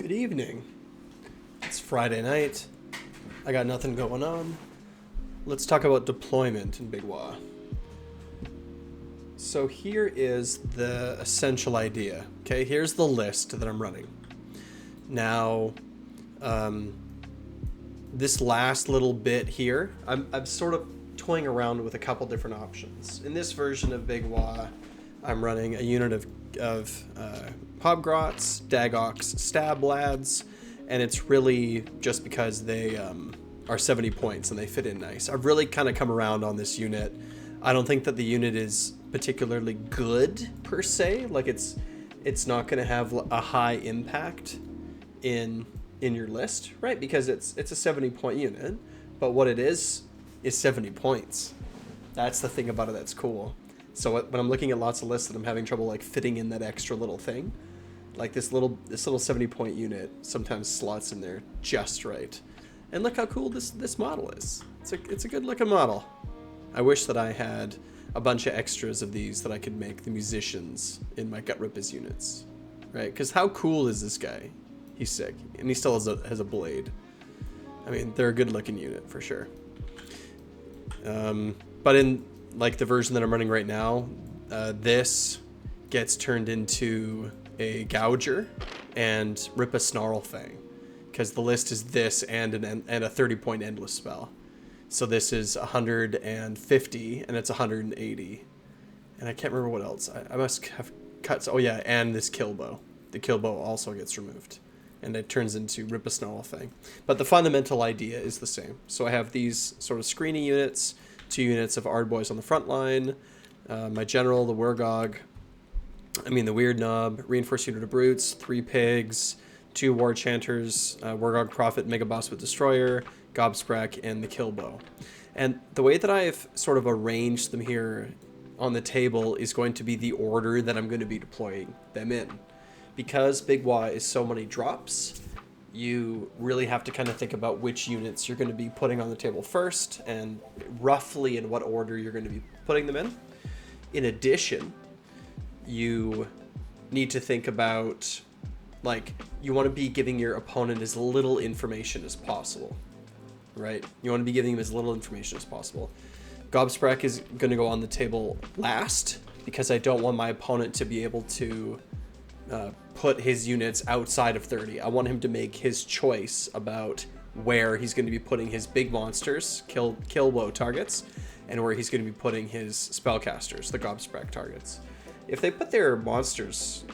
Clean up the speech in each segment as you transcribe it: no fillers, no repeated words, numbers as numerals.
Good evening. It's Friday night. I got nothing going on. Let's talk about deployment in Big Wagh. So here is the essential idea. Okay, here's the list that I'm running. Now, this last little bit here, I'm sort of toying around with a couple different options. In this version of Big Wagh, I'm running a unit of Hobgrots, Dagox, Stab Lads, and it's really just because they are 70 points and they fit in nice. I've really kind of come around on this unit. I don't think that the unit is particularly good per se. Like it's not going to have a high impact in your list, right? Because it's a 70 point unit, but what it is 70 points. That's the thing about it that's cool. So when I'm looking at lots of lists that I'm having trouble like fitting in that extra little thing, like this little 70 point unit sometimes slots in there just right. And look how cool this model is. It's a good looking model. I wish that I had a bunch of extras of these that I could make the musicians in my Gut Rip as units, right? Because how cool is this guy? He's sick, and he still has a blade. I mean, they're a good looking unit for sure. But in like the version that I'm running right now, this gets turned into a Gouger and Rip a Snarl Fang, because the list is this and a 30 point endless spell. So this is 150 and it's 180, and I can't remember what else. I must have cuts. Oh yeah, and this kill bow. The kill bow also gets removed, and it turns into Rip a Snarl Fang. But the fundamental idea is the same. So I have these sort of screening units, 2 units of Ardboys on the front line, my general, the the Weird Knob, reinforced unit of Brutes, 3 Pigs, 2 War Chanters, Wargog Prophet, Mega Boss with Destroyer, Gobsprak, and the Kill Bow. And the way that I've sort of arranged them here on the table is going to be the order that I'm going to be deploying them in. Because Big Wagh is so many drops, you really have to kind of think about which units you're going to be putting on the table first and roughly in what order you're going to be putting them in. In addition, you need to think about, like, you want to be giving your opponent as little information as possible, right? You want to be giving him as little information as possible. Gobsprak is going to go on the table last because I don't want my opponent to be able to put his units outside of 30. I want him to make his choice about where he's going to be putting his big monsters, kill woe targets, and where he's going to be putting his spellcasters, the Gobsprak targets. If they put their monsters,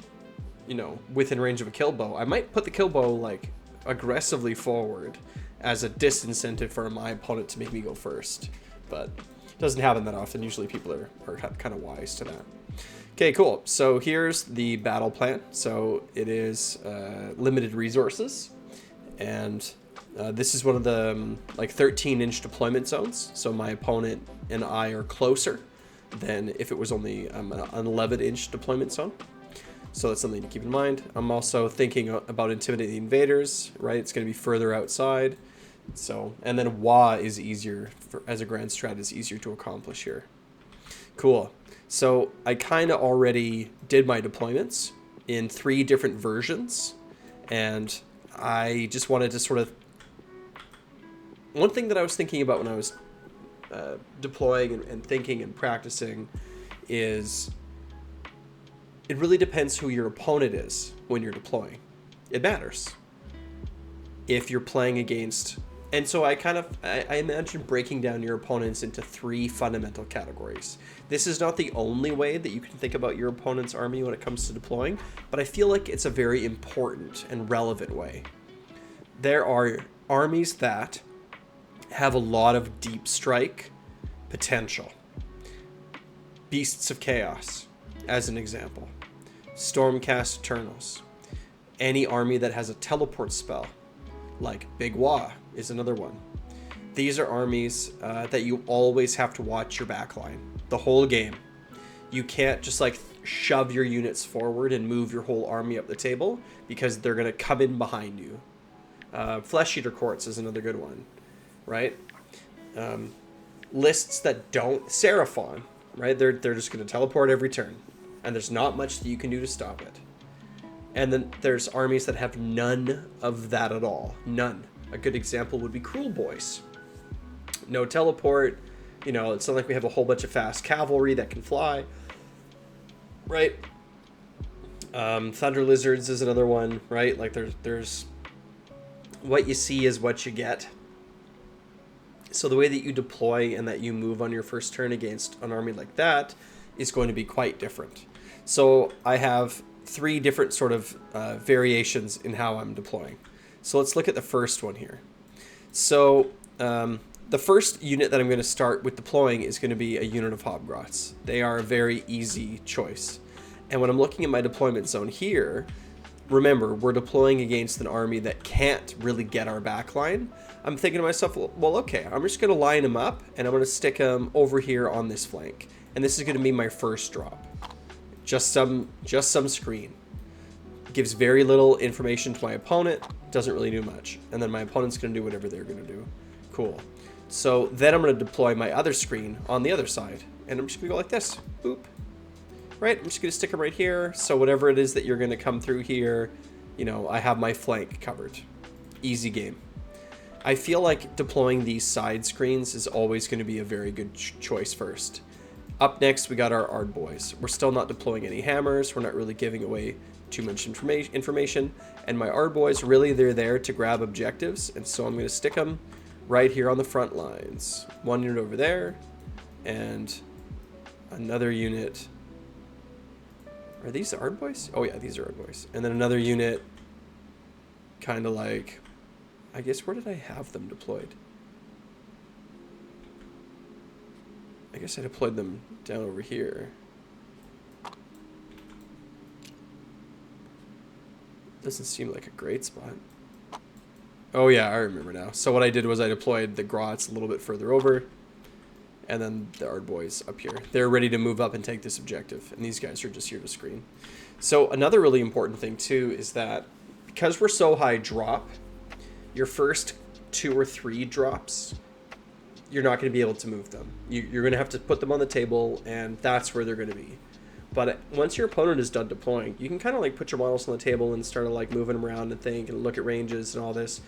within range of a kill bow, I might put the kill bow like aggressively forward as a disincentive for my opponent to make me go first. But it doesn't happen that often. Usually people are kind of wise to that. Okay, cool. So here's the battle plan. So it is limited resources, and this is one of the 13-inch deployment zones. So my opponent and I are closer than if it was only an 11-inch deployment zone. So that's something to keep in mind. I'm also thinking about intimidating the invaders, right? It's going to be further outside. So, and then Wagh is easier as a grand strat is easier to accomplish here. Cool. So I kind of already did my deployments in 3 different versions, and I just wanted to sort of, one thing that I was thinking about when I was deploying and thinking and practicing is it really depends who your opponent is when you're deploying. It matters. If you're playing against, and so I imagine breaking down your opponents into 3 fundamental categories. This is not the only way that you can think about your opponent's army when it comes to deploying, but I feel like it's a very important and relevant way. There are armies that have a lot of deep strike potential. Beasts of Chaos, as an example. Stormcast Eternals. Any army that has a teleport spell, like Big Wagh is another one. These are armies that you always have to watch your backline the whole game. You can't just shove your units forward and move your whole army up the table because they're going to come in behind you. Flesh Eater Courts is another good one, right? Lists that don't Seraphon, right? They're just going to teleport every turn, and there's not much that you can do to stop it. And then there's armies that have none of that at all. None. A good example would be Cruel Boys. No teleport. You know, it's not like we have a whole bunch of fast cavalry that can fly. Right? Thunder Lizards is another one, right? Like there's what you see is what you get. So the way that you deploy and that you move on your first turn against an army like that is going to be quite different. So I have 3 different sort of variations in how I'm deploying. So let's look at the first one here. So the first unit that I'm going to start with deploying is going to be a unit of Hobgrots. They are a very easy choice. And when I'm looking at my deployment zone here, remember, we're deploying against an army that can't really get our back line. I'm thinking to myself, well, okay, I'm just going to line them up, and I'm going to stick them over here on this flank. And this is going to be my first drop. Just some screen. Gives very little information to my opponent, doesn't really do much. And then my opponent's going to do whatever they're going to do. Cool. So then I'm going to deploy my other screen on the other side. And I'm just going to go like this. Boop. Right, I'm just going to stick them right here. So whatever it is that you're going to come through here, you know, I have my flank covered. Easy game. I feel like deploying these side screens is always going to be a very good choice first. Up next, we got our Ard Boys. We're still not deploying any hammers. We're not really giving away too much information. And my Ard Boys, really, they're there to grab objectives. And so I'm going to stick them right here on the front lines. 1 unit over there, and another unit. Are these Ard Boys? Oh yeah, these are Ard Boys. And then another unit, kind of like, I guess, where did I have them deployed? I guess I deployed them down over here. Doesn't seem like a great spot. Oh yeah, I remember now. So what I did was I deployed the Grots a little bit further over, and then the Ard Boys up here. They're ready to move up and take this objective, and these guys are just here to screen. So another really important thing too is that because we're so high drop, your first 2 or 3 drops, you're not going to be able to move them. You're going to have to put them on the table, and that's where they're going to be. But once your opponent is done deploying, you can kind of like put your models on the table and start like moving them around and think and look at ranges and all this.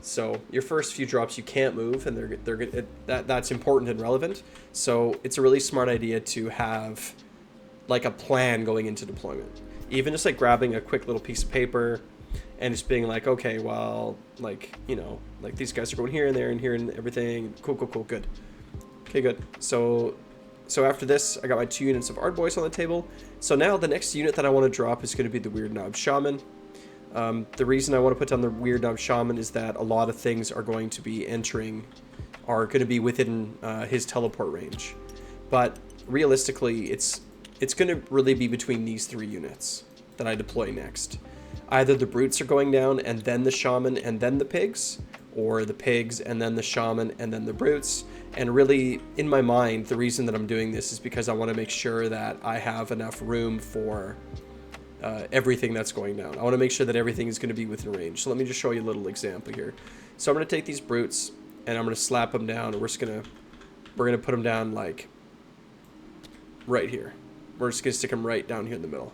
So your first few drops you can't move, and that's important and relevant. So it's a really smart idea to have like a plan going into deployment. Even just like grabbing a quick little piece of paper and just being like, okay, well, like, you know, like these guys are going here and there and here and everything. Cool, good. Okay, good. So after this, I got my 2 units of Ard Boys on the table. So now the next unit that I want to drop is going to be the Weird Knob Shaman. The reason I want to put down the Weird Knob Shaman is that a lot of things are going to be within his teleport range. But realistically, it's going to really be between these 3 units that I deploy next. Either the Brutes are going down and then the Shaman and then the Pigs, or the Pigs and then the Shaman and then the Brutes. And really, in my mind, the reason that I'm doing this is because I want to make sure that I have enough room for everything that's going down. I want to make sure that everything is going to be within range. So let me just show you a little example here. So I'm going to take these Brutes and I'm going to slap them down, and we're going to put them down like right here. We're just going to stick them right down here in the middle.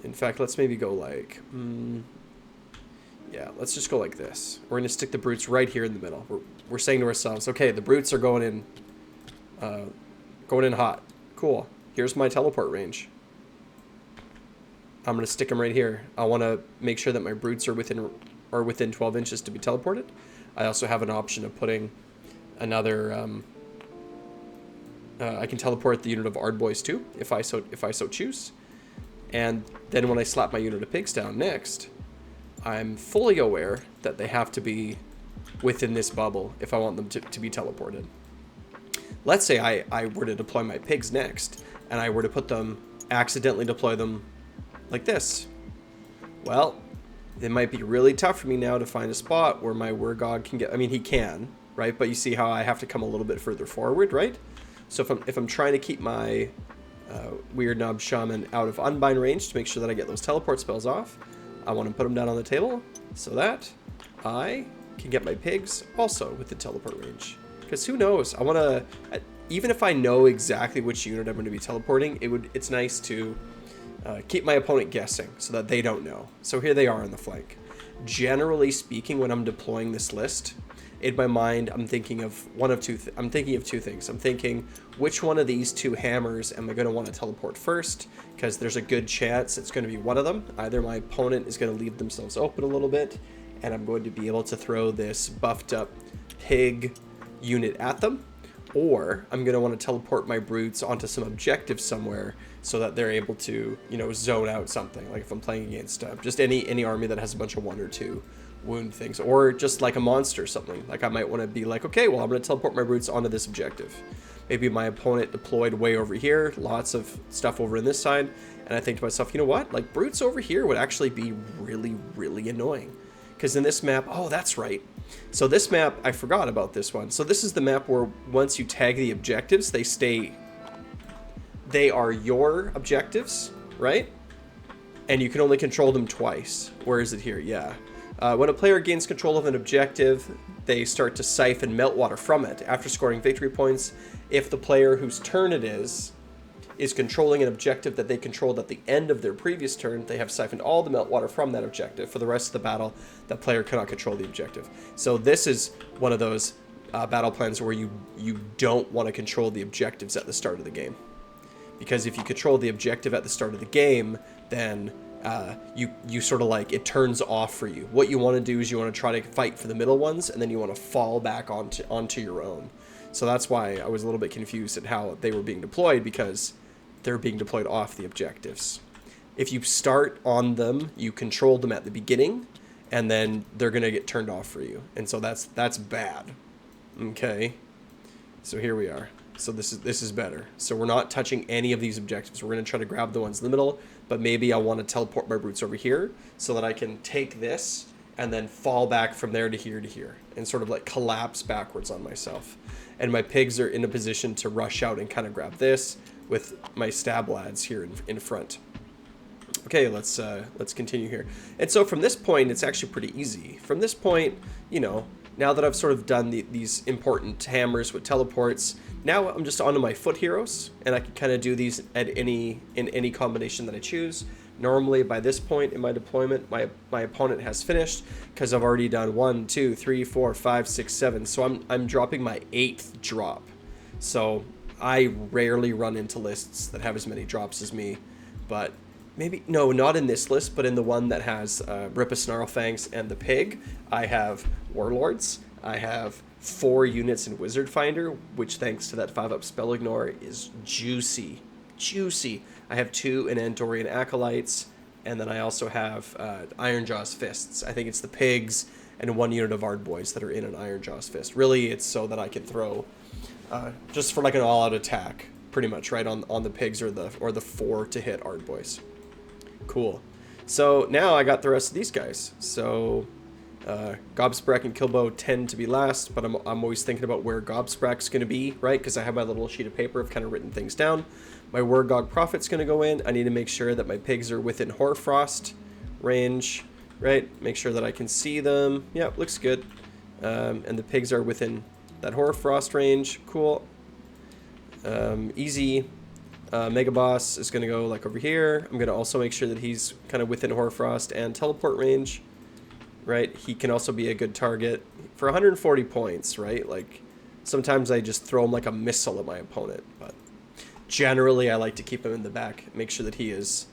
In fact, let's maybe go like, yeah, let's just go like this. We're going to stick the Brutes right here in the middle. We're saying to ourselves, okay, the Brutes are going in hot. Cool. Here's my teleport range. I'm going to stick them right here. I want to make sure that my Brutes are within 12 inches to be teleported. I also have an option of putting another, I can teleport the unit of Ard Boys too, if I so choose. And then when I slap my unit of Pigs down next, I'm fully aware that they have to be within this bubble if I want them to be teleported. Let's say I were to deploy my Pigs next, and I were to accidentally deploy them like this. Well, it might be really tough for me now to find a spot where my Wergog can get, I mean, he can, right? But you see how I have to come a little bit further forward, right? So if I'm trying to keep my Weird Knob Shaman out of unbind range to make sure that I get those teleport spells off, I want to put them down on the table so that I can get my Pigs also with the teleport range. Because who knows? I want to, even if I know exactly which unit I'm going to be teleporting, it's nice to keep my opponent guessing so that they don't know. So here they are on the flank. Generally speaking, when I'm deploying this list, in my mind, I'm thinking of two things. I'm thinking, which one of these two hammers am I going to want to teleport first? Because there's a good chance it's going to be one of them. Either my opponent is going to leave themselves open a little bit, and I'm going to be able to throw this buffed up pig unit at them, or I'm going to want to teleport my brutes onto some objective somewhere so that they're able to, you know, zone out something. Like if I'm playing against just any army that has a bunch of 1 or 2 wound things, or just like a monster or something. Like I might want to be like, okay, well, I'm going to teleport my brutes onto this objective. Maybe my opponent deployed way over here, lots of stuff over in this side, and I think to myself, you know what, like brutes over here would actually be really, really annoying. Because in this map, oh, that's right. So this map, I forgot about this one. So this is the map where once you tag the objectives, they are your objectives, right? And you can only control them twice. Where is it here? Yeah. When a player gains control of an objective, they start to siphon meltwater from it after scoring victory points. If the player whose turn it is controlling an objective that they controlled at the end of their previous turn, they have siphoned all the meltwater from that objective. For the rest of the battle, that player cannot control the objective. So this is one of those battle plans where you don't want to control the objectives at the start of the game. Because if you control the objective at the start of the game, then you sort of like, it turns off for you. What you want to do is you want to try to fight for the middle ones, and then you want to fall back onto your own. So that's why I was a little bit confused at how they were being deployed, because they're being deployed off the objectives. If you start on them, you control them at the beginning, and then they're going to get turned off for you. And so that's bad. Okay. So here we are. So this is better. So we're not touching any of these objectives. We're going to try to grab the ones in the middle, but maybe I want to teleport my brutes over here so that I can take this and then fall back from there to here and sort of like collapse backwards on myself. And my pigs are in a position to rush out and kind of grab this with my stab lads here in front. Okay, let's continue here. And so from this point, it's actually pretty easy. From this point, you know, now that I've sort of done these important hammers with teleports, now I'm just onto my foot heroes, and I can kind of do these in any combination that I choose. Normally, by this point in my deployment, my opponent has finished, because I've already done 1, 2, 3, 4, 5, 6, 7. So I'm dropping my 8th drop. So I rarely run into lists that have as many drops as me, but maybe, no, not in this list, but in the one that has Rippa Snarlfangs and the pig, I have Warlords. I have 4 units in Wizard Finder, which thanks to that 5-up spell ignore is juicy. Juicy. I have 2 in Andorian Acolytes, and then I also have Ironjaw's Fists. I think it's the pigs and 1 unit of Ardboys that are in an Ironjaw's Fist. Really, it's so that I can throw just for like an all-out attack, pretty much, right on the pigs or the 4 to hit Ardboys. Cool. So now I got the rest of these guys. So Gobsprak and Kilbo tend to be last, but I'm always thinking about where Gobsprak's going to be, right? Because I have my little sheet of paper. I've kind of written things down. My Wargog Prophet's going to go in. I need to make sure that my pigs are within Hoarfrost range, right? Make sure that I can see them. Yep, looks good. And the pigs are within that Hoarfrost range. Cool. Easy. Mega Boss is going to go like over here. I'm going to also make sure that he's kind of within Hoarfrost and teleport range, right? He can also be a good target for 140 points, right? Like sometimes I just throw him like a missile at my opponent, but generally I like to keep him in the back, make sure that he is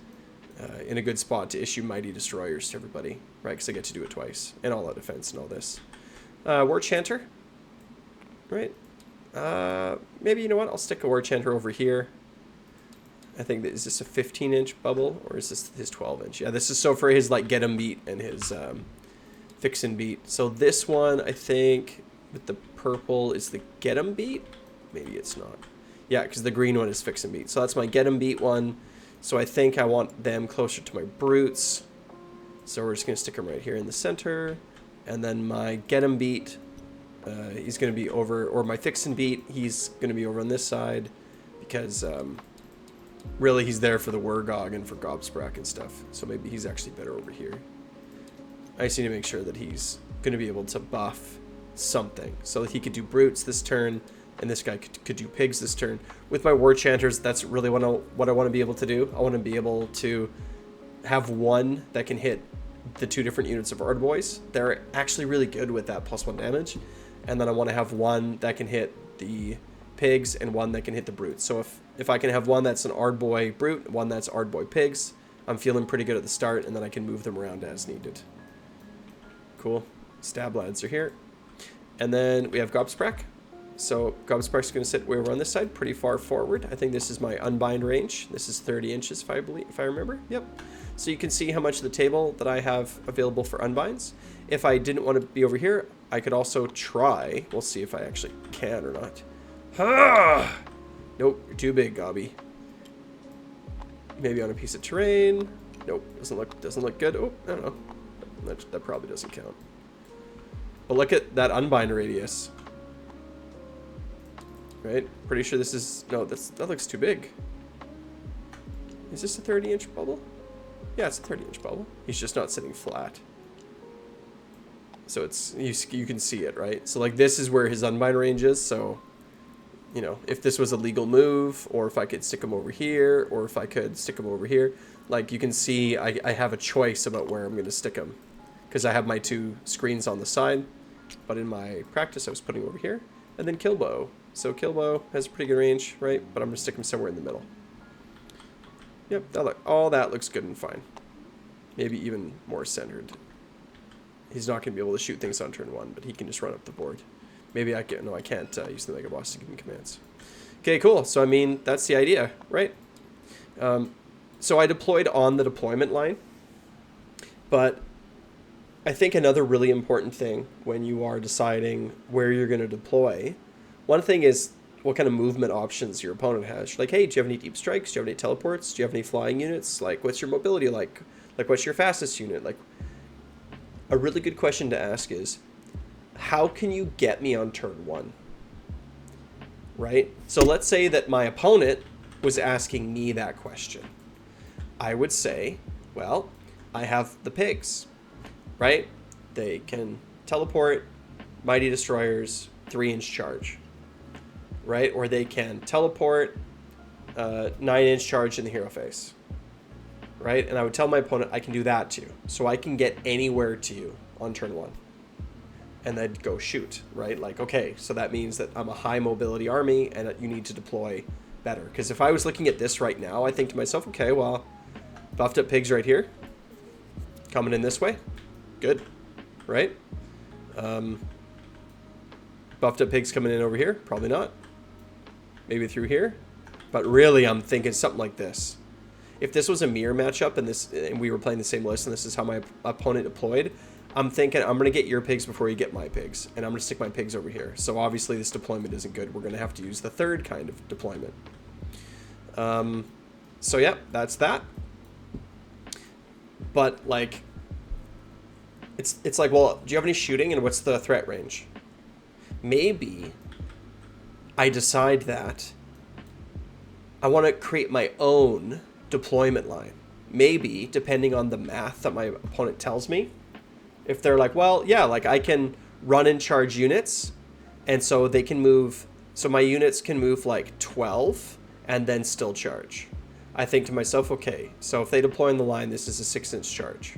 in a good spot to issue Mighty Destroyers to everybody, right? Because I get to do it twice, and all out defense and all this. War Chanter, right? Maybe, you know what? I'll stick a War Chanter over here. I think is this a 15-inch bubble, or is this his 12-inch? Yeah, this is so for his like get 'em beat and his fix and beat. So this one, I think, with the purple is the get 'em beat. Maybe it's not. Yeah, because the green one is fix and beat. So that's my get 'em beat one. So I think I want them closer to my brutes. So we're just gonna stick them right here in the center, and then my get 'em beat, he's gonna be over, or my fix and beat, he's gonna be over on this side, because really he's there for the Wargog and for Gobsprak and stuff. So maybe he's actually better over here. I just need to make sure that he's going to be able to buff something. So he could do brutes this turn, and this guy could do pigs this turn. With my War Chanters, that's really what I want to be able to do. I want to be able to have one that can hit the 2 different units of Ardboys. They're actually really good with that +1 damage. And then I want to have one that can hit the pigs and one that can hit the brutes. So if I can have one that's an Ardboy brute, one that's Ardboy pigs, I'm feeling pretty good at the start, and then I can move them around as needed. Cool. Stab lads are here. And then we have Gobsprak. So Gobsprak's going to sit way over on this side, pretty far forward. I think this is my unbind range. This is 30 inches, if I remember. Yep. So you can see how much of the table that I have available for unbinds. If I didn't want to be over here, I could also try. We'll see if I actually can or not. Ah! Nope, you're too big, Gobby. Maybe on a piece of terrain. Nope, doesn't look good. Oh, I don't know. That probably doesn't count. But look at that unbind radius. Right? Pretty sure this is... No, that looks too big. Is this a 30-inch bubble? Yeah, it's a 30-inch bubble. He's just not sitting flat. So it's... You can see it, right? So, like, this is where his unbind range is. So, you know, if this was a legal move, or if I could stick him over here, or if I could stick him over here, like, you can see I have a choice about where I'm going to stick him. Because I have my 2 screens on the side. But in my practice, I was putting him over here. And then Killbow. So Killbow has a pretty good range, right? But I'm going to stick him somewhere in the middle. Yep, all that looks good and fine. Maybe even more centered. He's not going to be able to shoot things on turn 1, but he can just run up the board. Maybe I can... No, I can't use the Mega Boss to give him commands. Okay, cool. So, I mean, that's the idea, right? So I deployed on the deployment line. But I think another really important thing when you are deciding where you're going to deploy... One thing is what kind of movement options your opponent has. Like, hey, do you have any deep strikes? Do you have any teleports? Do you have any flying units? Like, what's your mobility like? Like, what's your fastest unit? Like, a really good question to ask is, how can you get me on turn 1? Right? So let's say that my opponent was asking me that question. I would say, well, I have the pigs, right? They can teleport, mighty destroyers, 3-inch charge. Right? Or they can teleport, 9-inch charge in the hero face. Right? And I would tell my opponent I can do that too. So I can get anywhere to you on turn 1. And then go shoot. Right? Like, okay, so that means that I'm a high mobility army and that you need to deploy better. Because if I was looking at this right now, I think to myself, okay, well, buffed up pigs right here. Coming in this way. Good. Right? Buffed up pigs coming in over here. Probably not. Maybe through here. But really, I'm thinking something like this. If this was a mirror matchup and we were playing the same list and this is how my opponent deployed, I'm thinking I'm going to get your pigs before you get my pigs. And I'm going to stick my pigs over here. So obviously this deployment isn't good. We're going to have to use the third kind of deployment. So yeah, that's that. But like, it's like, well, do you have any shooting and what's the threat range? Maybe I decide that I want to create my own deployment line. Maybe, depending on the math that my opponent tells me. If they're like, well, yeah, like I can run and charge units, and so they can move, so my units can move like 12 and then still charge. I think to myself, okay, so if they deploy on the line, this is a 6-inch charge.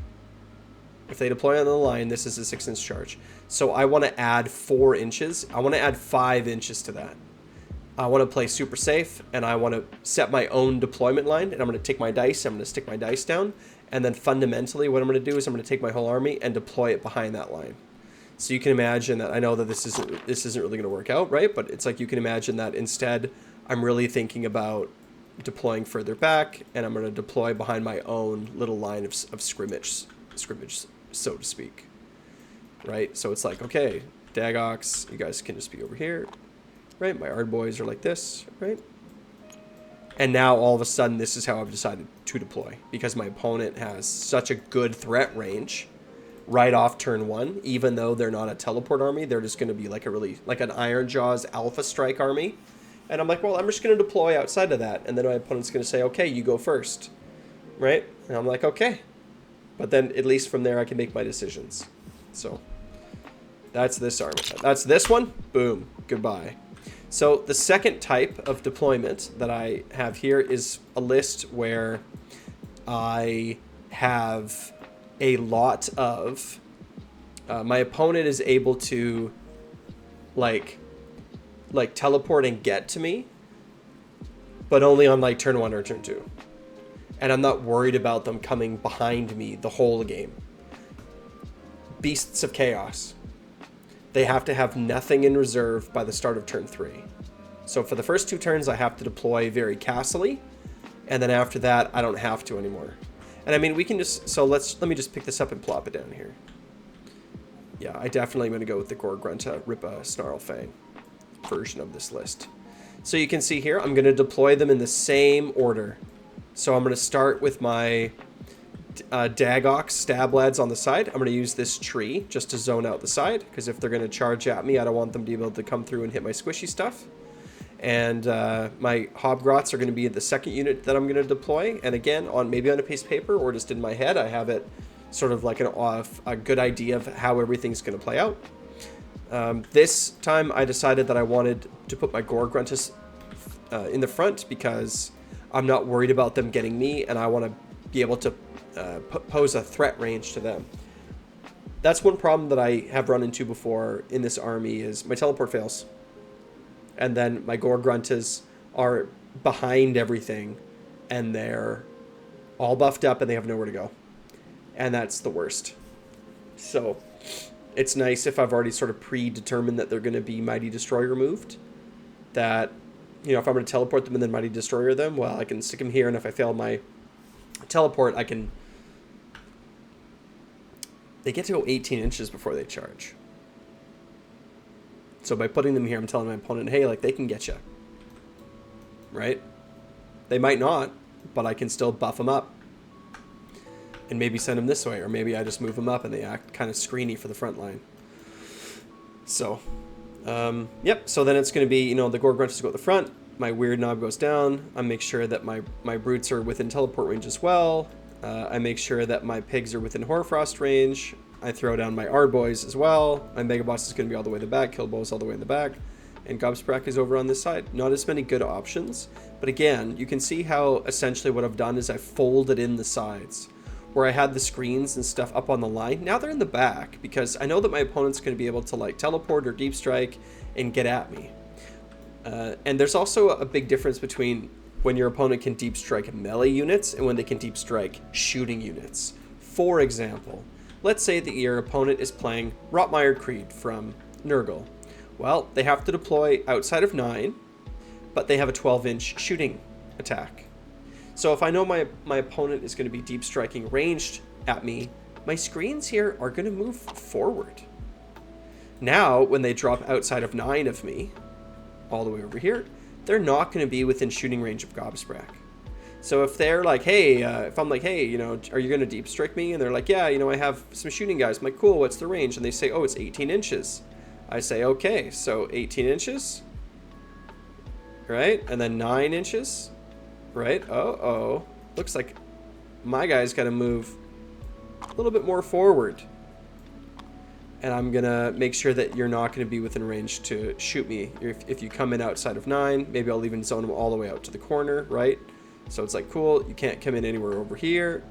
If they deploy on the line, this is a 6-inch charge. So I want to add 4 inches. I want to add 5 inches to that. I want to play super safe, and I want to set my own deployment line, and I'm going to take my dice, I'm going to stick my dice down, and then fundamentally what I'm going to do is I'm going to take my whole army and deploy it behind that line. So you can imagine that, I know that this isn't really going to work out, right? But it's like you can imagine that instead I'm really thinking about deploying further back, and I'm going to deploy behind my own little line of scrimmage, so to speak. Right? So it's like, okay, Dagox, you guys can just be over here. Right? My Ardboys are like this, right? And now all of a sudden this is how I've decided to deploy, because my opponent has such a good threat range right off turn 1, even though they're not a teleport army, they're just going to be like an Iron Jaws Alpha Strike army. And I'm like, well, I'm just going to deploy outside of that. And then my opponent's going to say, okay, you go first. Right? And I'm like, okay. But then at least from there I can make my decisions. So that's this army. That's this one. Boom. Goodbye. So the second type of deployment that I have here is a list where I have a lot of... my opponent is able to like teleport and get to me, but only on like turn 1 or turn 2. And I'm not worried about them coming behind me the whole game. Beasts of Chaos. They have to have nothing in reserve by the start of turn 3. So for the first 2 turns, I have to deploy very castily, and then after that, I don't have to anymore. And I mean, we can just... So let me just pick this up and plop it down here. Yeah, I definitely am going to go with the Gore-Grunta Rippa Snarl Fang version of this list. So you can see here, I'm going to deploy them in the same order. So I'm going to start with my Dagox Stab Lads on the side. I'm going to use this tree just to zone out the side, because if they're going to charge at me, I don't want them to be able to come through and hit my squishy stuff. And my Hobgrots are going to be the second unit that I'm going to deploy. And again, maybe on a piece of paper or just in my head, I have it sort of like a good idea of how everything's going to play out. This time I decided that I wanted to put my Gore-Gruntas in the front because I'm not worried about them getting me, and I want to be able to pose a threat range to them. That's one problem that I have run into before in this army is my teleport fails. And then my Gore-Gruntas are behind everything, and they're all buffed up and they have nowhere to go. And that's the worst. So it's nice if I've already sort of predetermined that they're going to be Mighty Destroyer moved. That, you know, if I'm going to teleport them and then Mighty Destroyer them, well, I can stick them here, and if I fail my teleport, I can... They get to go 18 inches before they charge. So by putting them here, I'm telling my opponent, hey, like, they can get you. Right? They might not, but I can still buff them up. And maybe send them this way, or maybe I just move them up and they act kind of screeny for the front line. So, yep. So then it's going to be, you know, the Gore-Gruntas go at the front, my Weird Knob goes down. I make sure that my Brutes are within teleport range as well. I make sure that my Pigs are within Hoarfrost range. I throw down my Ardboys as well. My Megaboss is going to be all the way in the back. Killbow's all the way in the back. And Gobsprak is over on this side. Not as many good options. But again, you can see how essentially what I've done is I've folded in the sides. Where I had the screens and stuff up on the line, now they're in the back because I know that my opponent's going to be able to like teleport or deep strike and get at me. And there's also a big difference between when your opponent can deep strike melee units and when they can deep strike shooting units. For example, let's say that your opponent is playing Rotmire Creed from Nurgle. Well, they have to deploy outside of 9, but they have a 12-inch shooting attack. So if I know my opponent is going to be deep striking ranged at me, my screens here are going to move forward. Now, when they drop outside of 9 of me, all the way over here, they're not going to be within shooting range of Gobsprak. So if they're like, hey, if I'm like, hey, you know, are you going to deep strike me? And they're like, yeah, you know, I have some shooting guys. I'm like, cool, what's the range? And they say, oh, it's 18 inches. I say, okay, so 18 inches, right? And then 9 inches. Right? Uh-oh. Looks like my guy's got to move a little bit more forward. And I'm going to make sure that you're not going to be within range to shoot me. If you come in outside of 9, maybe I'll even zone them all the way out to the corner, right? So it's like, cool, you can't come in anywhere over here,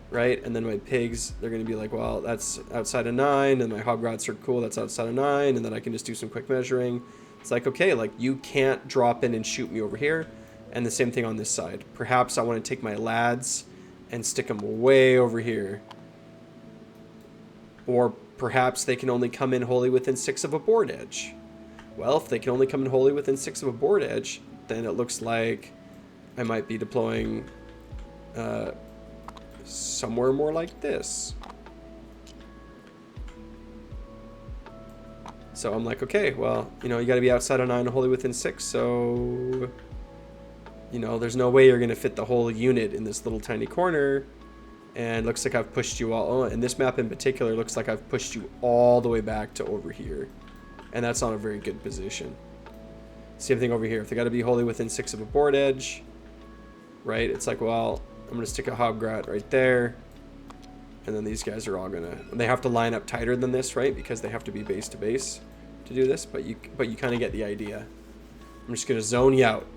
right? And then my Pigs, they're going to be like, well, that's outside of 9. And my Hobgrots are cool, that's outside of 9. And then I can just do some quick measuring. It's like, okay, like, you can't drop in and shoot me over here. And the same thing on this side. Perhaps I want to take my lads and stick them way over here. Or perhaps they can only come in wholly within 6 of a board edge. Well, if they can only come in wholly within 6 of a board edge, then it looks like I might be deploying somewhere more like this. So I'm like, okay, well, you know, you got to be outside of 9 wholly within 6, so... You know, there's no way you're going to fit the whole unit in this little tiny corner. And looks like I've pushed you all... Oh, and this map in particular looks like I've pushed you all the way back to over here. And that's not a very good position. Same thing over here. If they got to be wholly within 6 of a board edge, right? It's like, well, I'm going to stick a Hobgrot right there. And then these guys are all going to... They have to line up tighter than this, right? Because they have to be base to base to do this. But you kind of get the idea. I'm just going to zone you out.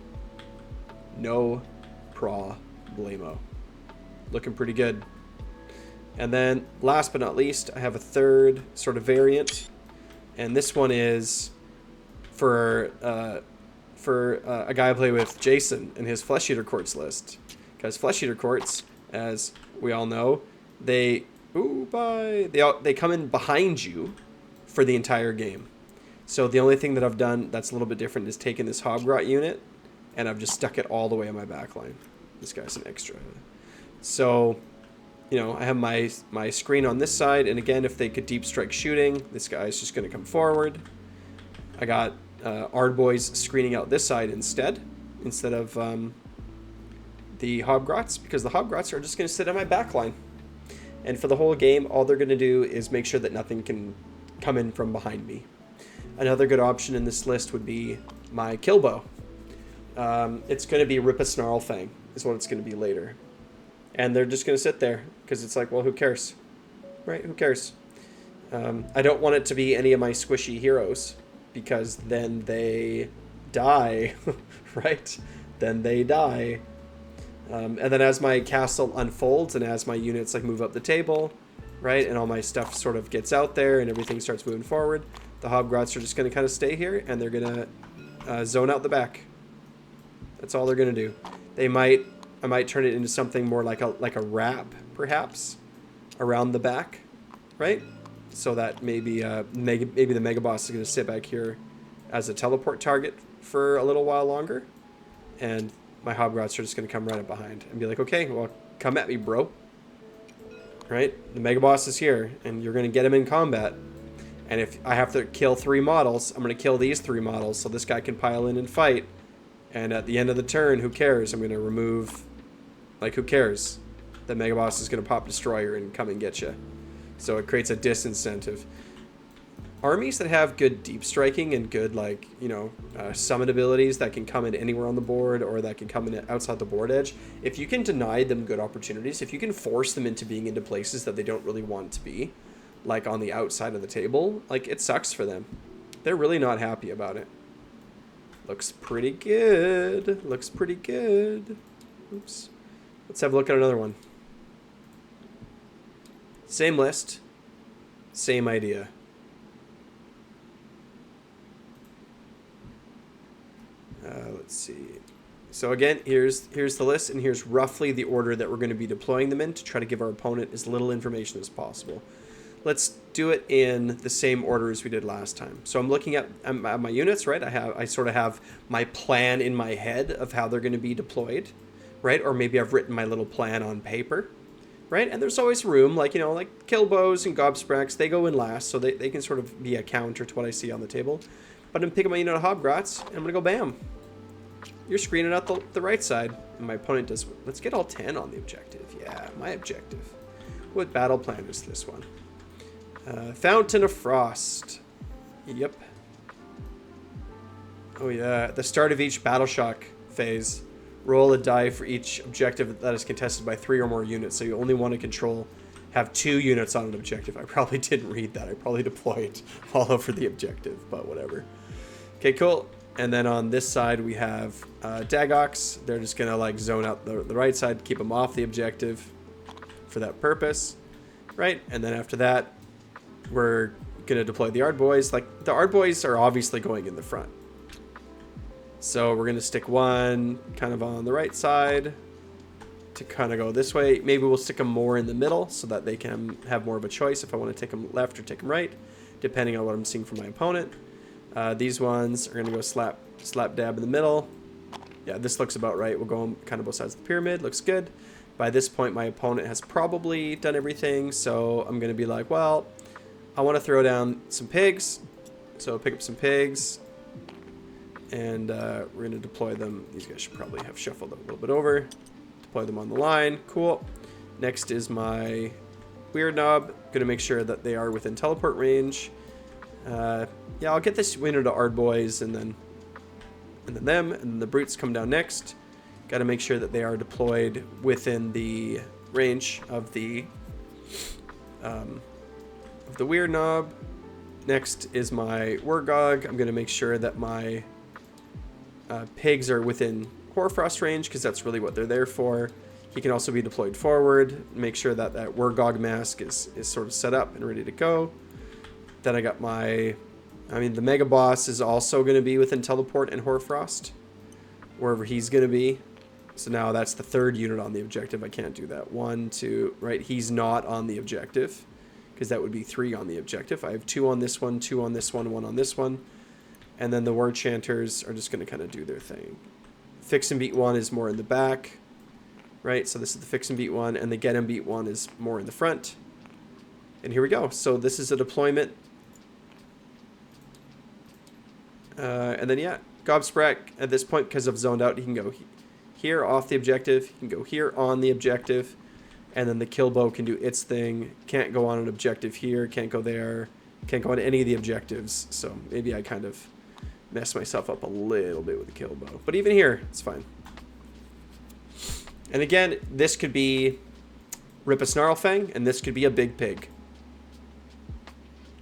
No problemo. Looking pretty good. And then last but not least, I have a third sort of variant. And this one is for a guy I play with, Jason, and his Flesh Eater Quartz list. Because Flesh Eater Quartz, as we all know, they come in behind you for the entire game. So the only thing that I've done that's a little bit different is taken this Hobgrot unit, and I've just stuck it all the way on my back line. This guy's an extra. So, you know, I have my screen on this side, and again, if they could deep strike shooting, this guy's just going to come forward. I got Ardboys screening out this side instead of the Hobgrots, because the Hobgrots are just going to sit on my back line. And for the whole game, all they're going to do is make sure that nothing can come in from behind me. Another good option in this list would be my Killbow. It's going to be Rip a Snarlfang is what it's going to be later. And they're just going to sit there because it's like, well, who cares? Right? Who cares? I don't want it to be any of my squishy heroes because then they die, right? Then they die. And then as my castle unfolds and as my units like move up the table, right, and all my stuff sort of gets out there and everything starts moving forward, the Hobgrots are just going to kind of stay here and they're going to zone out the back. That's all they're going to do. I might turn it into something more like a wrap, perhaps, around the back, right? So that maybe the Mega Boss is going to sit back here as a teleport target for a little while longer, and my Hobgrots are just going to come right up behind and be like, okay, well, come at me, bro. Right? The Mega Boss is here, and you're going to get him in combat. And if I have to kill 3 models, I'm going to kill these 3 models so this guy can pile in and fight. And at the end of the turn, who cares? I'm going to remove... Like, who cares? The Mega Boss is going to pop Destroyer and come and get you. So it creates a disincentive. Armies that have good deep striking and good, like, you know, summon abilities that can come in anywhere on the board or that can come in outside the board edge, if you can deny them good opportunities, if you can force them into being into places that they don't really want to be, like on the outside of the table, like, it sucks for them. They're really not happy about it. Looks pretty good. Looks pretty good. Oops. Let's have a look at another one. Same list. Same idea. Let's see. So again, here's the list, and here's roughly the order that we're going to be deploying them in to try to give our opponent as little information as possible. Let's do it in the same order as we did last time. So I'm looking at my units, right? I sort of have my plan in my head of how they're going to be deployed, right? Or maybe I've written my little plan on paper, right? And there's always room, like, you know, like Killbows and Gobspracks, they go in last, so they can sort of be a counter to what I see on the table. But I'm picking my unit of Hobgrots, and I'm going to go bam. You're screening out the right side, and my opponent does. Let's get all 10 on the objective. Yeah, my objective. What battle plan is this one? Fountain of Frost. Yep. Oh yeah, at the start of each Battle Shock phase, roll a die for each objective that is contested by 3 or more units, so you only want to have 2 units on an objective. I probably didn't read that. I probably deployed all over the objective, but whatever. Okay, cool. And then on this side, we have Dagox. They're just going to like zone out the right side, keep them off the objective for that purpose, right? And then after that, we're going to deploy the Ardboys. Like, the Ardboys are obviously going in the front. So we're going to stick one kind of on the right side to kind of go this way. Maybe we'll stick them more in the middle so that they can have more of a choice if I want to take them left or take them right, depending on what I'm seeing from my opponent. These ones are going to go slap dab in the middle. Yeah, this looks about right. We'll go on kind of both sides of the pyramid. Looks good. By this point, my opponent has probably done everything, so I'm going to be like, well, I want to throw down some pigs. So pick up some pigs, and we're going to deploy them. These guys should probably have shuffled a little bit over. Deploy them on the line. Cool. Next is my Weird Knob. Going to make sure that they are within teleport range. Yeah, I'll get this winner to Ardboys, and then them, and then the Brutes come down next. Got to make sure that they are deployed within the range of the Weird Knob. Next is my Wargog. I'm going to make sure that my pigs are within Hoarfrost range because that's really what they're there for. He can also be deployed forward. Make sure that that Wurgog mask is sort of set up and ready to go. Then I got my... the Mega Boss is also going to be within Teleport and Hoarfrost, wherever he's going to be. So now that's the third unit on the objective. I can't do that. 1, 2, right? He's not on the objective because that would be 3 on the objective. I have 2 on this one, 2 on this one, 1 on this one. And then the Word Chanters are just going to kind of do their thing. Fix and Beat 1 is more in the back, right? So this is the Fix and Beat 1, and the Get and Beat 1 is more in the front. And here we go. So this is a deployment. And then, yeah, Gobsprack at this point, because I've zoned out, he can go here off the objective. He can go here on the objective. And then the Killbow can do its thing. Can't go on an objective here. Can't go there. Can't go on any of the objectives. So maybe I kind of messed myself up a little bit with the Killbow. But even here, it's fine. And again, this could be Rip a Snarlfang, and this could be a Big Pig.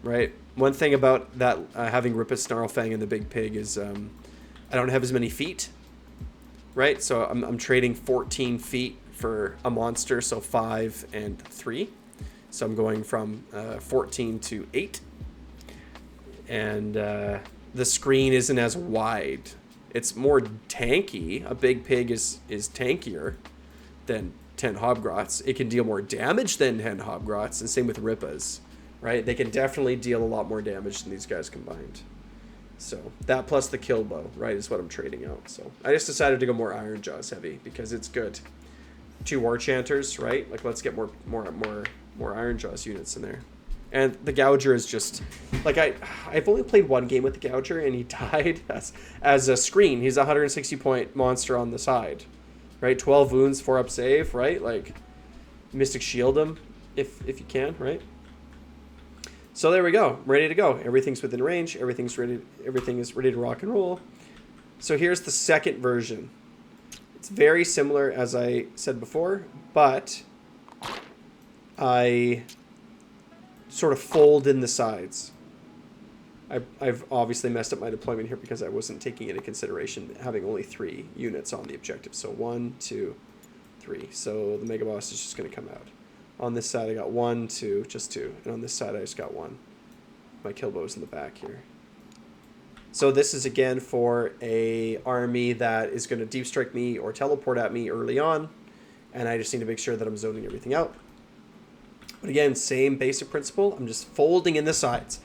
Right? One thing about that having Rip a Snarlfang and the Big Pig is I don't have as many feet. Right? So I'm trading 14 feet for a monster, so 5 and 3. So I'm going from 14 to 8. And the screen isn't as wide. It's more tanky. A Big Pig is tankier than 10 Hobgrots. It can deal more damage than 10 Hobgrots, and same with Rippas, right? They can definitely deal a lot more damage than these guys combined. So that plus the Killbow, right, is what I'm trading out. So I just decided to go more Iron Jaws heavy because it's good. 2 War Chanters, right? Like, let's get more Iron Jaws units in there. And the Gouger is just like I've only played 1 game with the Gouger, and he died as a screen. He's a 160 point monster on the side, right? 12 wounds, 4 up save, right? Like, Mystic Shield him if you can, right? So there we go, ready to go. Everything's within range. Everything is ready to rock and roll. So here's the second version. It's very similar as I said before, but I sort of fold in the sides. I've obviously messed up my deployment here because I wasn't taking into consideration having only 3 units on the objective. So 1, 2, 3. So the Mega Boss is just going to come out. On this side I got 1, 2, just 2. And on this side I just got 1. My Killbow's in the back here. So this is again for a army that is going to deep strike me or teleport at me early on. And I just need to make sure that I'm zoning everything out. But again, same basic principle. I'm just folding in the sides.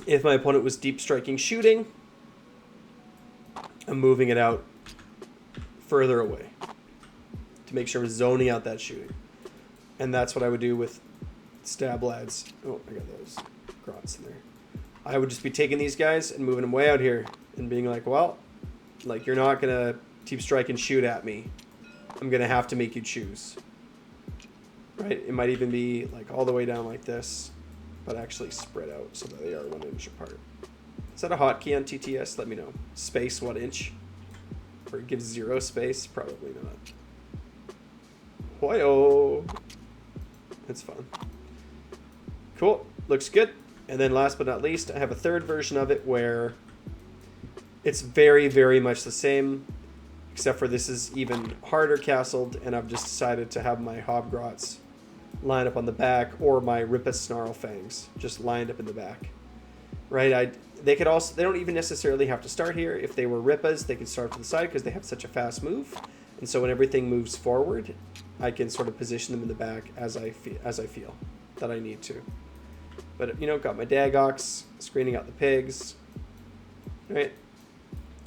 If my opponent was deep striking shooting, I'm moving it out further away to make sure we're zoning out that shooting. And that's what I would do with Stab Lads. Oh, I got those grots in there. I would just be taking these guys and moving them way out here and being like, well, like, you're not going to deep strike and shoot at me. I'm going to have to make you choose. Right? It might even be like all the way down like this, but actually spread out so that they are 1 inch apart. Is that a hotkey on TTS? Let me know. Space 1 inch? Or it gives 0 space? Probably not. Hoyo! It's fun. Cool. Looks good. And then last but not least, I have a third version of it where it's very, very much the same, except for this is even harder castled, and I've just decided to have my Hobgrots line up on the back, or my Rippa Snarlfangs just lined up in the back. Right? They don't even necessarily have to start here. If they were Rippas, they could start to the side because they have such a fast move. And so when everything moves forward, I can sort of position them in the back as I feel that I need to. But, you know, got my Dagox, screening out the pigs. Right?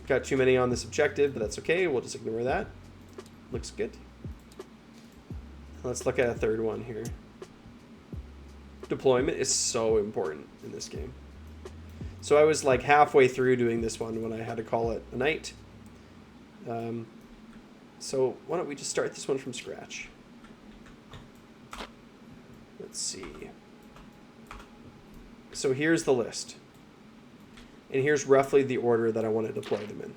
Got too many on this objective, but that's okay. We'll just ignore that. Looks good. Let's look at a third one here. Deployment is so important in this game. So I was like halfway through doing this one when I had to call it a night. So why don't we just start this one from scratch? Let's see. So here's the list. And here's roughly the order that I want to deploy them in.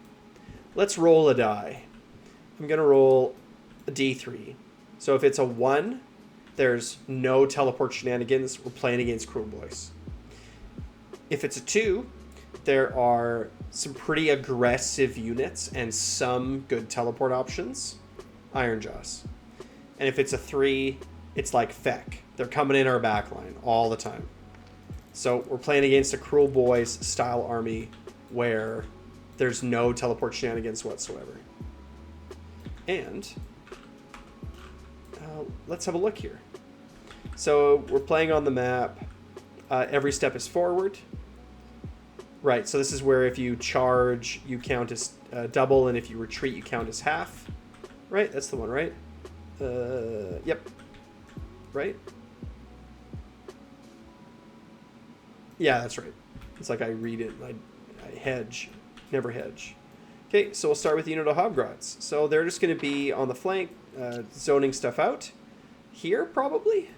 Let's roll a die. I'm going to roll a D3. So if it's a 1, there's no teleport shenanigans. We're playing against Cruel Boys. If it's a 2, there are some pretty aggressive units and some good teleport options, Iron Jaws. And if it's a 3, it's like feck. They're coming in our backline all the time. So we're playing against a Cruel Boys style army where there's no teleport shenanigans whatsoever. And let's have a look here. So we're playing on the map. Every step is forward. Right, so this is where if you charge, you count as double, and if you retreat, you count as half. Right, that's the one, right? Yep. Right? Yeah, that's right. It's like I read it, I hedge, never hedge. Okay, so we'll start with the unit of Hobgrots. So they're just going to be on the flank, zoning stuff out. Here, probably?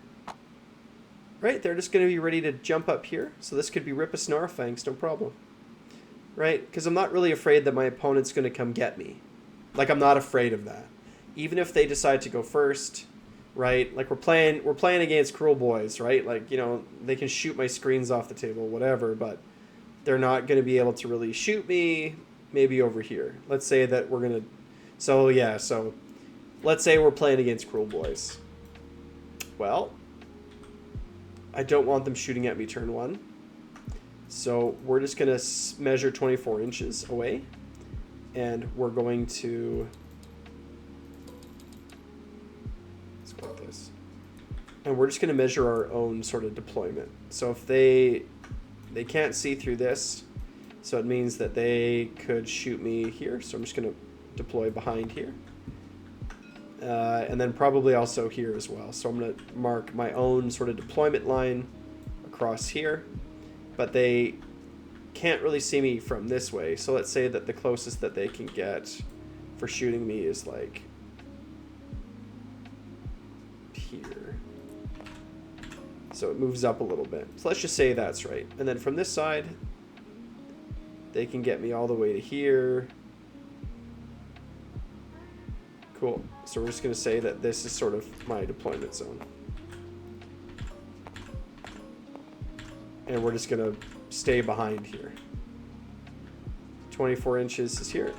Right, they're just going to be ready to jump up here. So this could be Rip a Snarlfangs, no problem. Right, because I'm not really afraid that my opponent's going to come get me. Like, I'm not afraid of that. Even if they decide to go first, right? Like, we're playing against Cruel Boys, right? Like, you know, they can shoot my screens off the table, whatever, but they're not going to be able to really shoot me. Maybe over here. Let's say that we're going to... So, yeah, so let's say we're playing against Cruel Boys. Well, I don't want them shooting at me turn 1. So we're just going to measure 24 inches away. And we're going to... Let's go like this. And we're just going to measure our own sort of deployment. So if they can't see through this, so it means that they could shoot me here. So I'm just going to deploy behind here. And then probably also here as well. So I'm going to mark my own sort of deployment line across here. But they can't really see me from this way. So let's say that the closest that they can get for shooting me is like here. So it moves up a little bit. So let's just say that's right. And then from this side, they can get me all the way to here. Cool. So we're just going to say that this is sort of my deployment zone. And we're just going to stay behind here. 24 inches is here.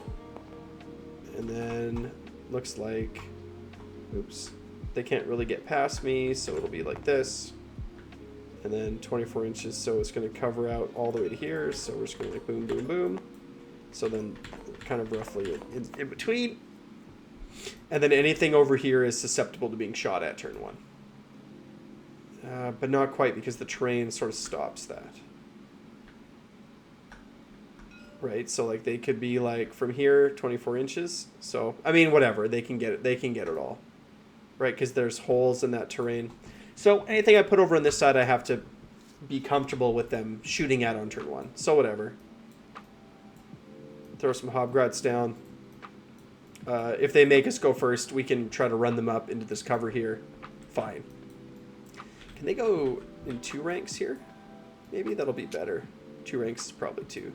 And then looks like, oops, they can't really get past me, so it'll be like this. And then 24 inches, so it's going to cover out all the way to here. So we're just going to like boom, boom, boom. So then kind of roughly in between. And then anything over here is susceptible to being shot at turn 1. But not quite, because the terrain sort of stops that. Right, so like they could be like from here 24 inches. So I mean, whatever, they can get it. They can get it all. Right, because there's holes in that terrain. So anything I put over on this side, I have to be comfortable with them shooting at on turn 1. So whatever. Throw some Hobgrots down. If they make us go first, we can try to run them up into this cover here. Fine. Can they go in 2 ranks here? Maybe that'll be better. 2 ranks is probably 2.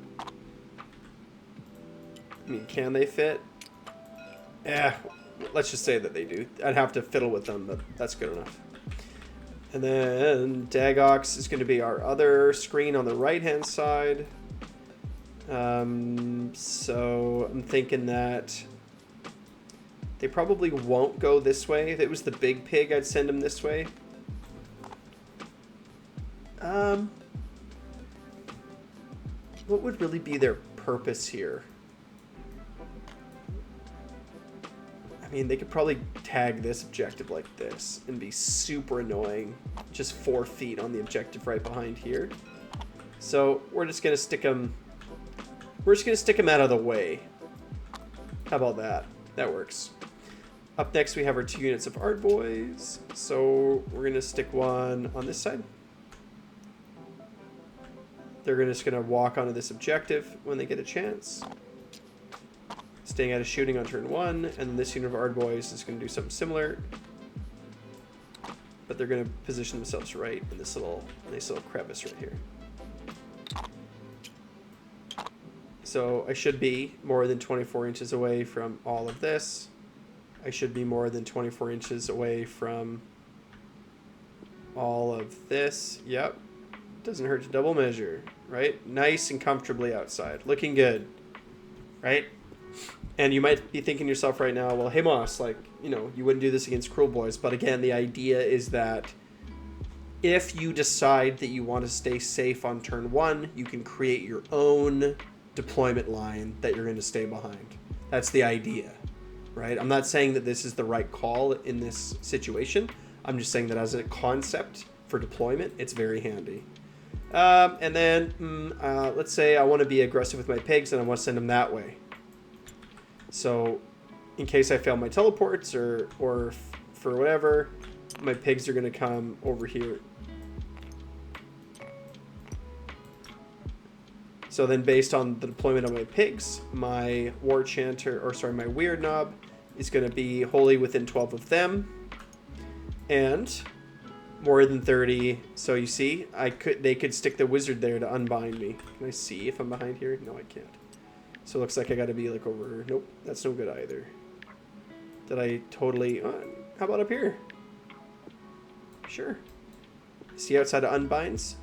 I mean, can they fit? Yeah, let's just say that they do. I'd have to fiddle with them, but that's good enough. And then Dagox is going to be our other screen on the right-hand side. So I'm thinking that they probably won't go this way. If it was the big pig, I'd send them this way. What would really be their purpose here? I mean, they could probably tag this objective like this and be super annoying. Just 4 feet on the objective right behind here. So we're just gonna stick them. We're just gonna stick them out of the way. How about that? That works. Up next, we have our 2 units of Art Boys. So we're gonna stick one on this side. They're just gonna walk onto this objective when they get a chance. Staying out of shooting on turn 1, and then this unit of Ard Boys is going to do something similar. But they're going to position themselves right in this nice little crevice right here. So I should be more than 24 inches away from all of this. I should be more than 24 inches away from all of this. Yep. Doesn't hurt to double measure, right? Nice and comfortably outside. Looking good, right? And you might be thinking to yourself right now, well, hey, Moss, like, you know, you wouldn't do this against Cruel Boys. But again, the idea is that if you decide that you want to stay safe on turn 1, you can create your own deployment line that you're going to stay behind. That's the idea, right? I'm not saying that this is the right call in this situation. I'm just saying that as a concept for deployment, it's very handy. And then let's say I want to be aggressive with my pigs and I want to send them that way. So in case I fail my teleports or for whatever, my pigs are going to come over here. So then based on the deployment of my pigs, my War Chanter, or sorry, my Weird Knob is going to be wholly within 12 of them. And more than 30. So you see, they could stick the wizard there to unbind me. Can I see if I'm behind here? No, I can't. So it looks like I got to be like over. Nope, that's no good either. Did I totally? How about up here? Sure. See outside of unbinds.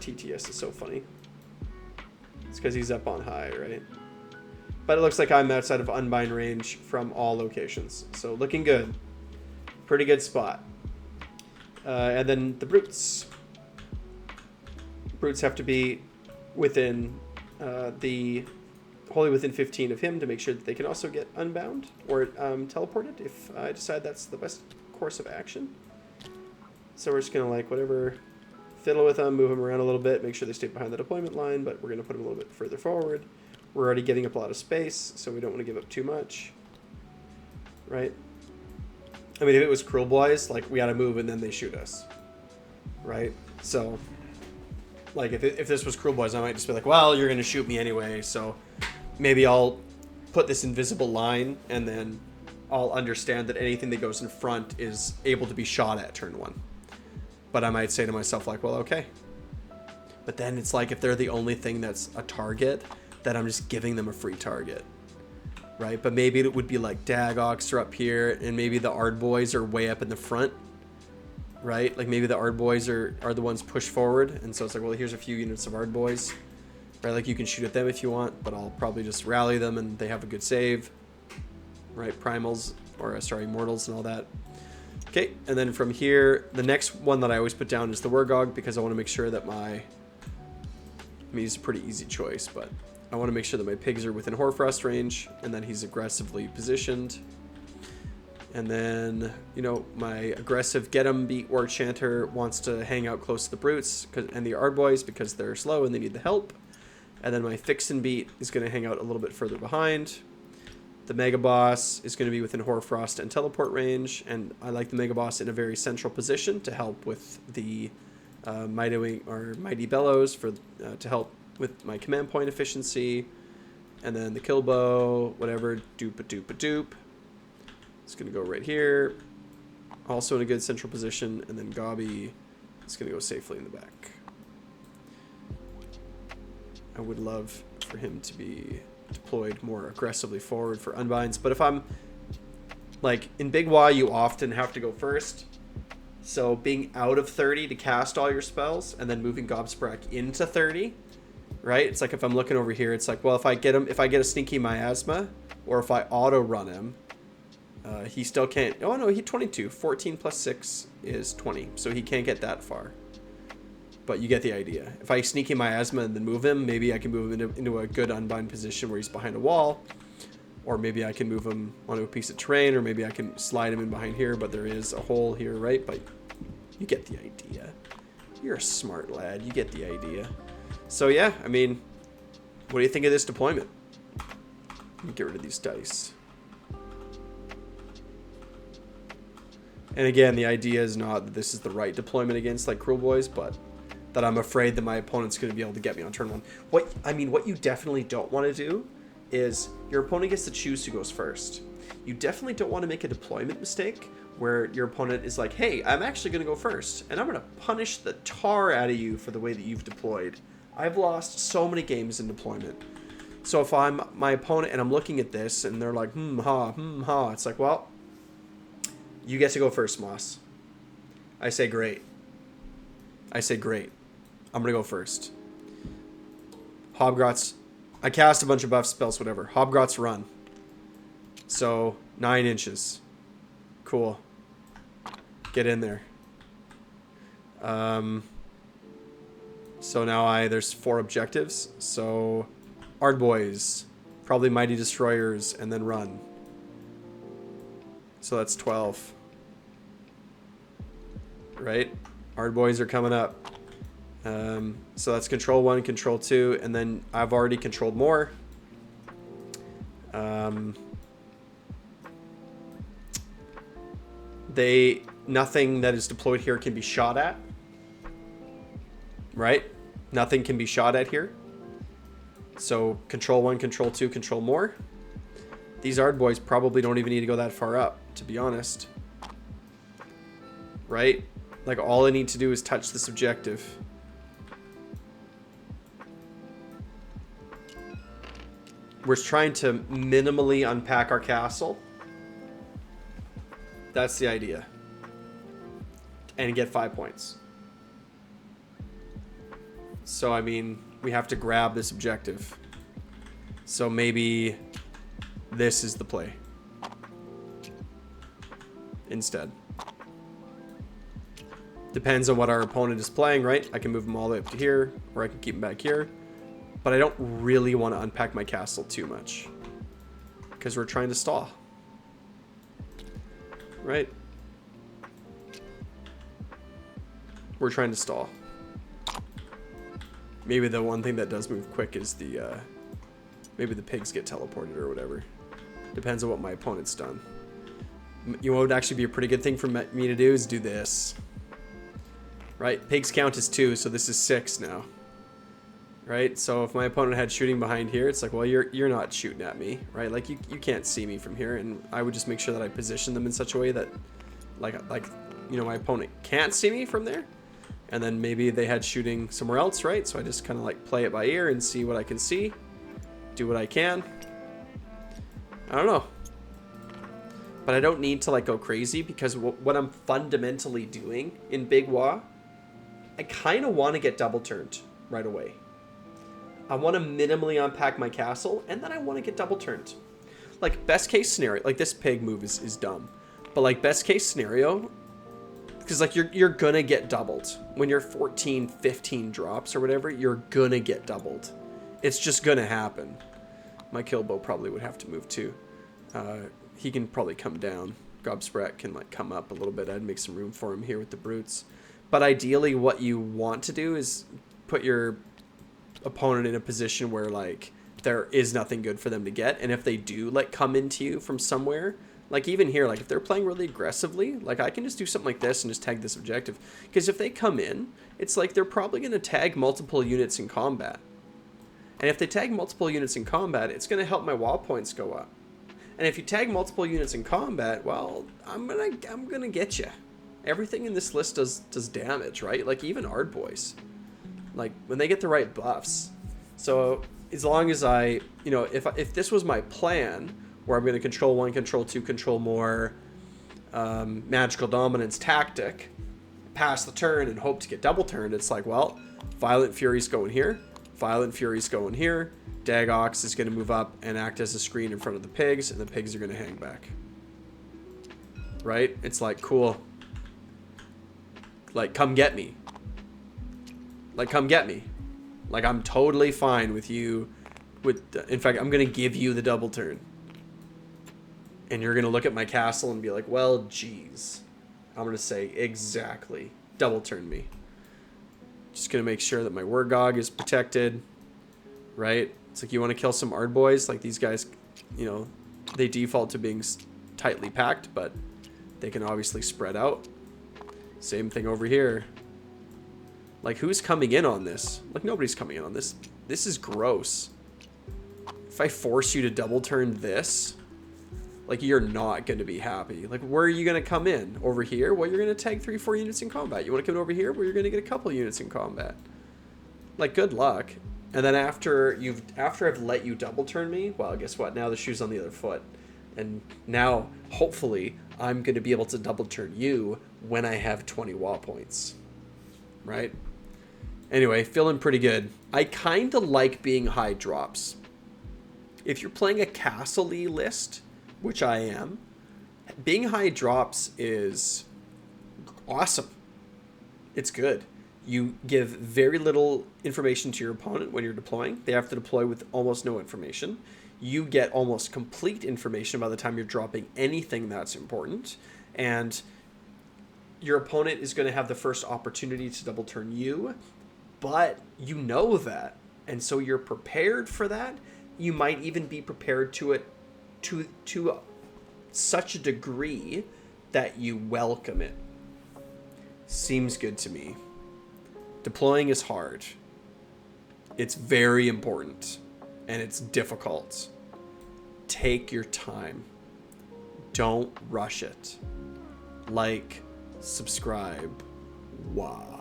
TTS is so funny. It's because he's up on high, right? But it looks like I'm outside of unbind range from all locations. So looking good. Pretty good spot. And then the brutes. Brutes have to be within wholly within 15 of him to make sure that they can also get unbound or teleported if I decide that's the best course of action. So we're just gonna like whatever, fiddle with them, move them around a little bit, make sure they stay behind the deployment line, but we're gonna put them a little bit further forward. We're already getting up a lot of space, so we don't want to give up too much, right? I mean, if it was Cruel Boys, like we gotta move and then they shoot us, right? So, like if this was Cruel Boys, I might just be like, well, you're gonna shoot me anyway, so maybe I'll put this invisible line and then I'll understand that anything that goes in front is able to be shot at turn 1. But I might say to myself like, well, okay. But then it's like if they're the only thing that's a target, that I'm just giving them a free target, right? But maybe it would be like Dagox are up here and maybe the Ard Boys are way up in the front, right? Like maybe the Ard Boys are the ones pushed forward, and so it's like, well, here's a few units of Ard Boys, right? Like you can shoot at them if you want, but I'll probably just rally them and they have a good save, right? Primals, or sorry, Mortals and all that. Okay, and then from here, the next one that I always put down is the Wargog, because I want to make sure that I mean, he's a pretty easy choice, but I want to make sure that my pigs are within Hoarfrost range, and then he's aggressively positioned. And then, you know, my aggressive Get 'em Beat War Chanter wants to hang out close to the Brutes and the Ard Boys because they're slow and they need the help. And then my Fix and Beat is going to hang out a little bit further behind. The Mega Boss is going to be within Hoarfrost and teleport range, and I like the Mega Boss in a very central position to help with the Mighty Bellows to help with my command point efficiency. And then the Kill Bow, whatever, doop. It's going to go right here. Also in a good central position. And then Gobby is going to go safely in the back. I would love for him to be deployed more aggressively forward for unbinds. But if I'm, like, in Big Wagh, you often have to go first. So being out of 30 to cast all your spells and then moving Gobsprak into 30, right? It's like if I'm looking over here, it's like, well, if I get a sneaky miasma, or if I auto run him, he still can't. Oh no, he 22. 14 plus 6 is 20, so he can't get that far. But you get the idea. If I sneaky miasma and then move him, maybe I can move him into a good unbind position where he's behind a wall, or maybe I can move him onto a piece of terrain, or maybe I can slide him in behind here. But there is a hole here, right? But you get the idea. You're a smart lad. You get the idea. So yeah, I mean, what do you think of this deployment? Let me get rid of these dice. And again, the idea is not that this is the right deployment against like Cruel Boys, but that I'm afraid that my opponent's going to be able to get me on turn 1. What you definitely don't want to do is your opponent gets to choose who goes first. You definitely don't want to make a deployment mistake where your opponent is like, hey, I'm actually going to go first, and I'm going to punish the tar out of you for the way that you've deployed. I've lost so many games in deployment. So if I'm my opponent and I'm looking at this and they're like, ha, it's like, well, you get to go first, Moss. I say, great. I say great. I'm going to go first. Hobgrots. I cast a bunch of buff spells, whatever. Hobgrots run. So, 9 inches. Cool. Get in there. So now there's 4 objectives. So, Ardboys. Probably Mighty Destroyers, and then run. So that's 12. Right? Ardboys are coming up. So that's control 1, control 2, and then I've already controlled more. Nothing that is deployed here can be shot at. Right? Nothing can be shot at here. So control 1, control 2, control more. These Ardboys probably don't even need to go that far up, to be honest. Right? Like, all I need to do is touch this objective. We're trying to minimally unpack our castle. That's the idea. And get 5 points. So, I mean, we have to grab this objective. So maybe this is the play. Instead. Depends on what our opponent is playing, right? I can move them all the way up to here, or I can keep them back here. But I don't really want to unpack my castle too much. Because we're trying to stall. Right? We're trying to stall. Maybe the one thing that does move quick is maybe the pigs get teleported or whatever. Depends on what my opponent's done. You know what would actually be a pretty good thing for me to do is do this. Right? Pigs count as 2, so this is 6 now. Right? So if my opponent had shooting behind here, it's like, well, you're not shooting at me, right? Like, you can't see me from here, and I would just make sure that I position them in such a way that, like you know, my opponent can't see me from there. And then maybe they had shooting somewhere else, right? So I just kind of like play it by ear and see what I can see. Do what I can. I don't know. But I don't need to like go crazy because what I'm fundamentally doing in Big Wagh, I kind of want to get double turned right away. I want to minimally unpack my castle and then I want to get double turned. Like best case scenario, like this pig move is dumb. But like best case scenario, because like you're gonna get doubled when you're 14, 15 drops or whatever. You're gonna get doubled. It's just gonna happen. My Killbow probably would have to move too. He can probably come down. Gobsprat can like come up a little bit. I'd make some room for him here with the brutes. But ideally, what you want to do is put your opponent in a position where like there is nothing good for them to get, and if they do like come into you from somewhere. Like, even here, like, if they're playing really aggressively, like, I can just do something like this and just tag this objective. Because if they come in, it's like they're probably going to tag multiple units in combat. And if they tag multiple units in combat, it's going to help my wall points go up. And if you tag multiple units in combat, well, I'm gonna get you. Everything in this list does damage, right? Like, even Ardboys. Like, when they get the right buffs. So, as long as I, you know, if this was my plan, where I'm going to control 1, control 2, control more, magical dominance tactic, pass the turn and hope to get double turned. It's like, well, Violent Fury's going here, Violent Fury's going here, Dagox is going to move up and act as a screen in front of the pigs, and the pigs are going to hang back. Right? It's like, cool. Like, come get me. Like, come get me. Like, I'm totally fine with you. In fact, I'm going to give you the double turn. And you're going to look at my castle and be like, well, geez. I'm going to say, exactly. Double turn me. Just going to make sure that my Wargog is protected. Right? It's like, you want to kill some Ardboys? Like, these guys, you know, they default to being tightly packed, but they can obviously spread out. Same thing over here. Like, who's coming in on this? Like, nobody's coming in on this. This is gross. If I force you to double turn this... Like, you're not going to be happy. Like, where are you going to come in? Over here? Well, you're going to tag 3-4 units in combat. You want to come over here? Where you're going to get a couple units in combat. Like, good luck. And then after I've let you double turn me, well, guess what? Now the shoe's on the other foot. And now, hopefully, I'm going to be able to double turn you when I have 20 wall points. right? Anyway, feeling pretty good. I kind of like being high drops. If you're playing a castle-y list, which I am, being high drops is awesome. It's good. You give very little information to your opponent when you're deploying. They have to deploy with almost no information. You get almost complete information by the time you're dropping anything that's important. And your opponent is going to have the first opportunity to double turn you, but you know that. And so you're prepared for that. You might even be prepared to it to such a degree that you welcome it. Seems good to me. Deploying is hard. It's very important. And it's difficult. Take your time. Don't rush it. Like, subscribe. Wow.